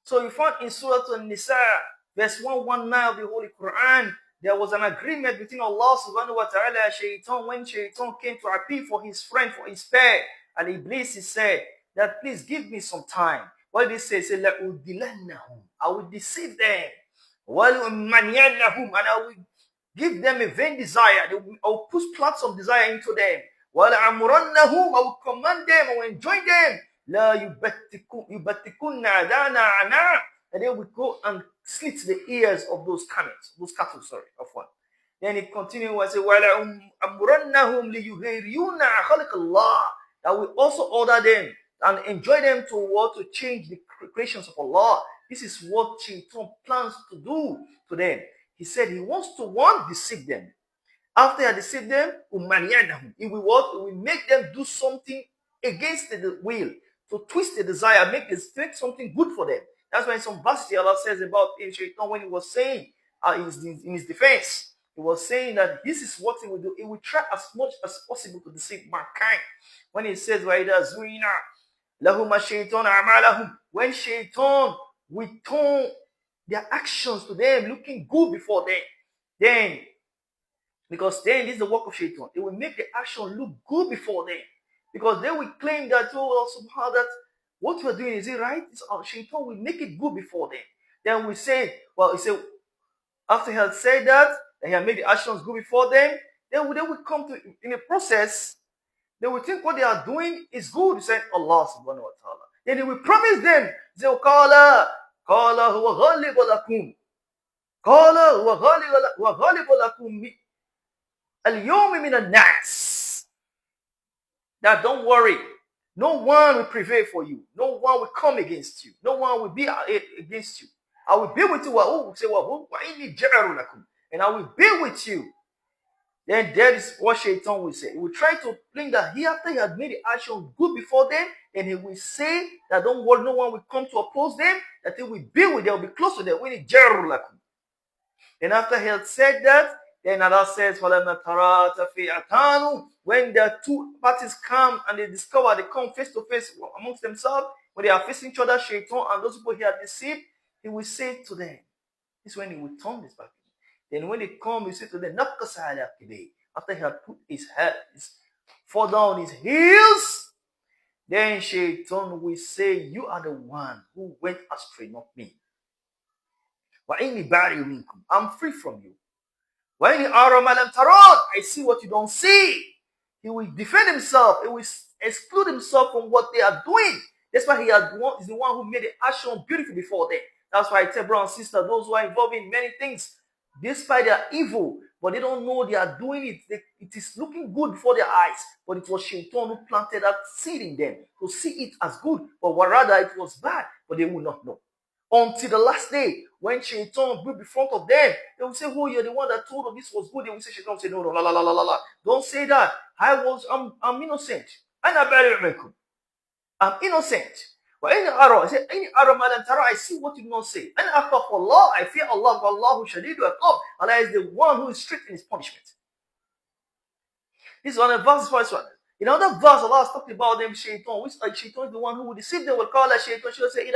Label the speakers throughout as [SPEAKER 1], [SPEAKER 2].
[SPEAKER 1] So you find in Surah An-Nisa, verse 119 of the Holy Quran, there was an agreement between Allah subhanahu wa ta'ala and Shaitan when Shaitan came to appeal for his friend, for his pair. And Iblis, he said that please give me some time. What did he say? He said, I will deceive them. And I will give them a vain desire. I will push plots of desire into them. I will command them, I will enjoin them. لا يبتكن أذان عناع, and then we go and slit the ears of those cattle, of one. Then it continues and says, وَلَأَمُرَنَّهُمْ لِيُغَيْرِيُونَ خَلْقَ اللَّهِ, that we also order them and enjoy them to change the creations of Allah. This is what Shaitan plans to do to them. He said he wants to deceive them. After he deceived them, he will make them do something against the will, to twist the desire, make something good for them. That's why in some verses Allah says about Shaitan, when he was saying in his defense, he was saying that this is what he will do. He will try as much as possible to deceive mankind. When he says, when Shaitan will turn their actions to them, looking good before them, then because then this is the work of Shaitan. It will make the action look good before them. Because they will claim that, somehow that what we're doing, is it right? Shaitan will make it good before them. Then we say, after he had said that, and he had made the actions good before them, then they will come to, in a process, they will think what they are doing is good. He said, Allah subhanahu wa ta'ala. Then he will promise them, they will Qala huwa ghalibu lakum. Qala huwa ghalibu lakum. Al-yawmi min al-nas. That don't worry, no one will prevail for you, no one will come against you, no one will be against you. I will be with you, and I will be with you. Then that is what Shaitan will say. He will try to bring that after he had made the action good before them, and he will say that don't worry, no one will come to oppose them, that he will be with them, will be close to them. And after he had said that, then Allah says, when the two parties come and they come face to face amongst themselves, when they are facing each other, Shaitan and those people he had deceived, he will say to them, this is when he will turn his back. Then when they come, he say to them, after he had put his fall down his heels, then Shaitan will say, you are the one who went astray, not me. I'm free from you. I see what you don't see. He will defend himself. He will exclude himself from what they are doing. That's why is the one who made the action beautiful before them. That's why I tell brothers and sisters, those who are involved in many things, despite their evil, but they don't know they are doing it. It is looking good before their eyes, but it was Shaitan who planted that seed in them to see it as good, but rather it was bad, but they will not know. Until the last day, when Shaitan will be in front of them, they will say, oh, you're the one that told them this was good. They will say, Shaitan will say, no, la, la, la, la, la. Don't say that. I'm innocent. I'm innocent. I see what you do not say. I fear Allah. Allah is the one who is strict in his punishment. This is one of the verses for this one. In another verse, Allah is talking about them, Shaitan, which Shaitan is the one who will deceive them. Will call as Shaitan. She will say,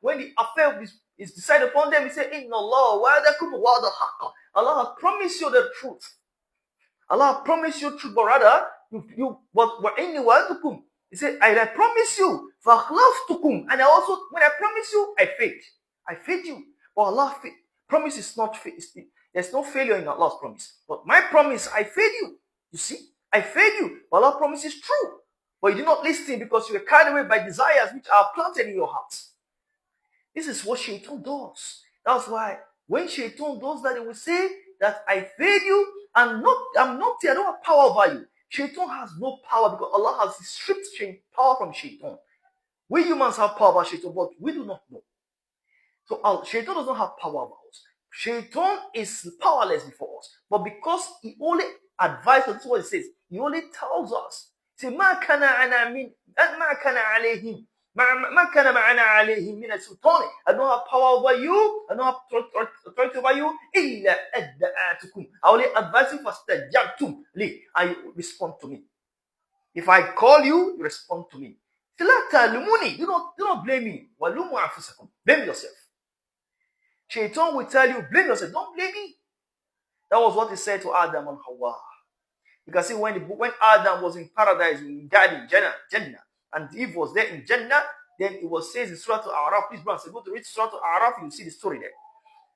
[SPEAKER 1] when the affair is decided upon them, he said, Inna Allah wa'adakum wa'ada haqqa. Allah has promised you the truth. Allah promised you truth, but rather, he said, I promise you, فَأَخْلَفْتُكُمْ. And when I promise you, I failed. I failed you. But Allah promise is not fail. There's no failure in Allah's promise. But my promise, I failed you. You see? I failed you. But Allah's promise is true. But you did not listen because you were carried away by desires which are planted in your heart. This is what Shaitan does. That's why when Shaitan does that, he will say that I failed you and I'm not here. I don't have power over you. Shaitan has no power because Allah has stripped power from Shaitan. We humans have power over Shaitan, but we do not know. So Shaitan does not have power over us. Shaitan is powerless before us. But because he only advises, that's what he says. He only tells us. Say, مَا كَانَ عَلَيْهِمْ مَا كَانَ مَعَنَا عَلَيْهِمْ مِنَ السُّلْطَانِ. I don't have power over you. I don't have authority over you. إِلَّا أَدَّعَتُكُمْ. I only advise you فَاسْتَجَبْتُمْ لِي. And you respond to me. If I call you, you respond to me. Do not blame me. Blame yourself. Shaitan will tell you, blame yourself. Don't blame me. That was what he said to Adam and Hawa. You can see when Adam was in paradise, in Garden, Jannah, and Eve was there in Jannah, then it was says in Surah Al-A'raf. Please, brother, go to read Surah Al-A'raf, you see the story there.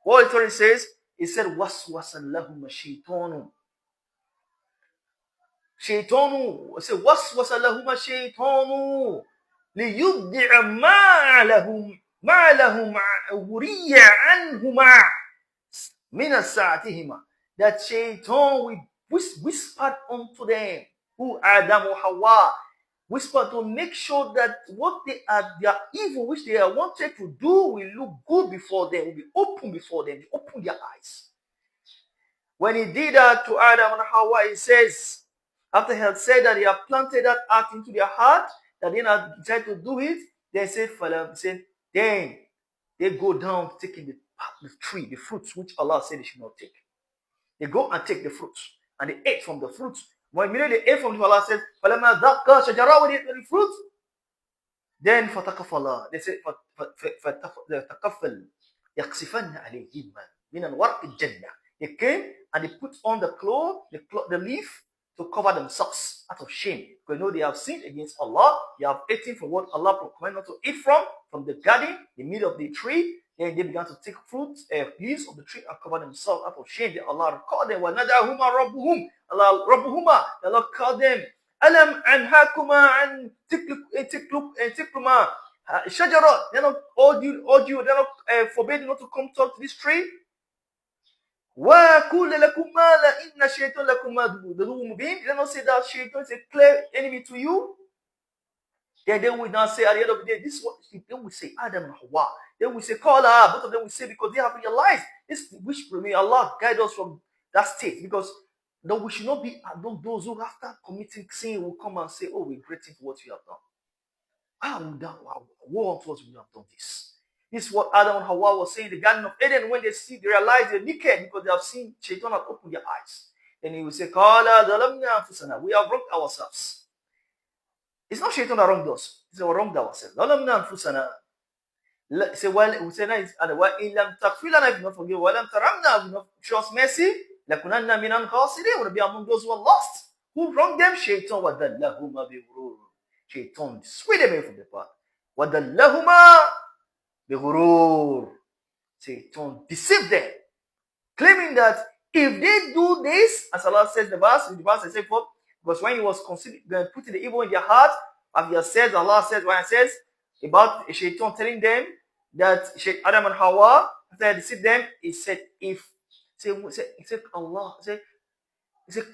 [SPEAKER 1] What the story says, it said, وَسْوَسَ لَهُمَ الشَّيْطَانُ. Shaytanu, say, وَسْوَسَ لَهُمَ الشَّيْطَانُ لِيُبْدِعَ مَا لَهُمْ وُرِيَّ عَنْهُمَا مِنَ سَاعَتِهِمَا. That Shaytan whispered unto them, who Adam or Hawa, whispered to make sure that what their evil which they are wanted to do will look good before them, will be open before them, open their eyes. When he did that to Adam and Hawa, he says, after he had said that he had planted that act into their heart, that they had tried to do it, they said, then they go down taking the tree, the fruits which Allah said they should not take. They go and take the fruits, and they ate from the fruits. When immediately they ate from the, Allah said, فَلَمَا ذَقَّ شَجَرَةً, when they ate the fruits, then فَتَكَفَّلَا, they said, فَتَكَفَّلْ يَقْسِفَنَّ عَلَيْهِمَّا مِنَ الْوَرْقِ الْجَنَّةِ. They came and they put on the leaf to cover themselves out of shame. Because they have sinned against Allah. They have eaten from what Allah commanded not to eat from the garden, the middle of the tree. Then they began to take fruits, leaves of the tree and cover themselves out of shame. Then Allah called them. وَنَدَعْهُمَا رَبُّهُمَا. Allah called them. أَلَمْ أَنْهَاكُمَا عَنْ تِكْلُمَا شَجَرَةً. They not they not forbid you not to come talk to this tree. وَكُلَّ لَكُمْ مَا لَإِنَّ الشَّيْطَانَ لَكُمْ عَدُوٌّ مُبِينٌ. They don't say that Shaitan is a clear enemy to you. Then they will not say at the end of the day, this is what they will say, Adam and Hawa. They will say, Qala. Both of them will say, because they have realized this, which may Allah guide us from that state. Because we should not be those who after committing sin will come and say, oh, we're grateful for what we have done. Woe unto us when we have done this. This is what Adam and Hawa was saying in the Garden of Eden when they realize they're naked because they have seen Shaitan have opened their eyes. Then he will say, Qala dhalamna anfusana. We have wronged ourselves. It's not Shaitan that wronged us. It's we wronged ourselves. Dhalamna anfusana. Say, well, we say, وَإِن لَمْ تَغْفِرْ لَنَا, if you not forgive, وَلَمْ تَرْحَمْنَا, if you not show us mercy, لَكُنَنَّ مِنَ الْخَاسِرِينَ, we will be among those who are lost. Who wronged them? Shaitan. وَدَلَّهُمَا بِغُرُورٍ. Shaitan swayed them away from the path. وَدَلَّهُمَا بِغُرُورٍ. Shaitan deceived them, claiming that if they do this, as Allah says in the verse I say for, because when he was putting the evil in their heart, as he has said, Allah says, when it says about Shaitan telling them that Adam and Hawa, after he deceived them, he said, Allah, he said,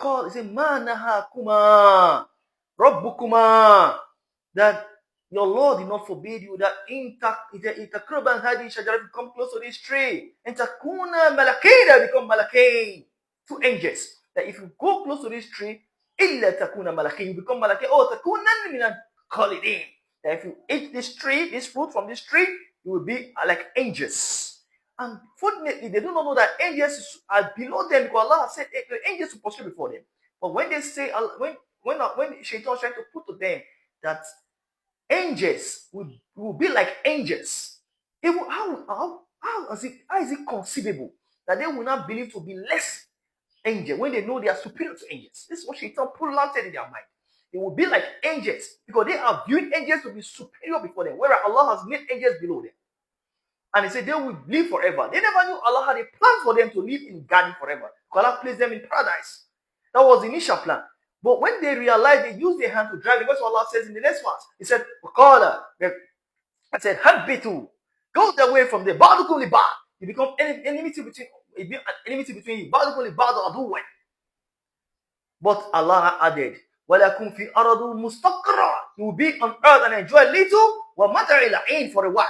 [SPEAKER 1] مَا نَهَاكُمَا رَبُّكُمَا, that your Lord did not forbid you that itakruban hadi shajarat, come close to this tree, and takuna malakain, become malakain, 2 angels. That if you go close to this tree, illa takuna malakain, you become malakain. Oh, takunan minan khalidin. That if you eat this tree, this fruit from this tree, you will be like angels. Unfortunately, they do not know that angels are below them because Allah said the angels will pursue before them. But when they say, when Shaitan is trying to put to them that angels will be like angels, how is it conceivable that they will not believe to be less angel when they know they are superior to angels? This is what Shaitan planted in their mind. They will be like angels because they are viewing angels to be superior before them, whereas Allah has made angels below them. And he said they will live forever. They never knew Allah had a plan for them to live in garden forever. Allah placed them in paradise. That was the initial plan. But when they realized, they used their hand to drive. That's what Allah says in the next verse. He said, I said, Habbitu, go away from the Ba'dukum li Ba'd. You become enmity between you. Ba'dukum li Ba'd aduwwan. But Allah added, وَلَكُمْ فِي أَرَضُ مُسْتَقْرًا. You will be on earth and enjoy little, وَمَتَعِ لَعِينَ, for a while.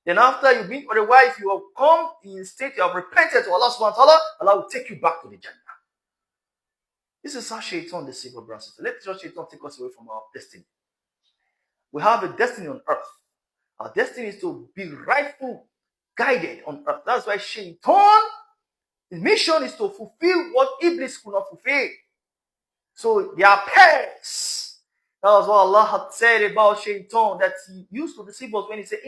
[SPEAKER 1] Then after you've been for a while, if you have come in state, you have repented to Allah subhanahu wa ta'ala, Allah will take you back to the Jannah. This is how Shaitan deceives our brothers. Let Shaitan take us away from our destiny. We have a destiny on earth. Our destiny is to be rightful, guided on earth. That's why Shaitan, his mission is to fulfill what Iblis could not fulfill. So they are pairs. That was what Allah had said about Shaitan, that he used to deceive us when he said,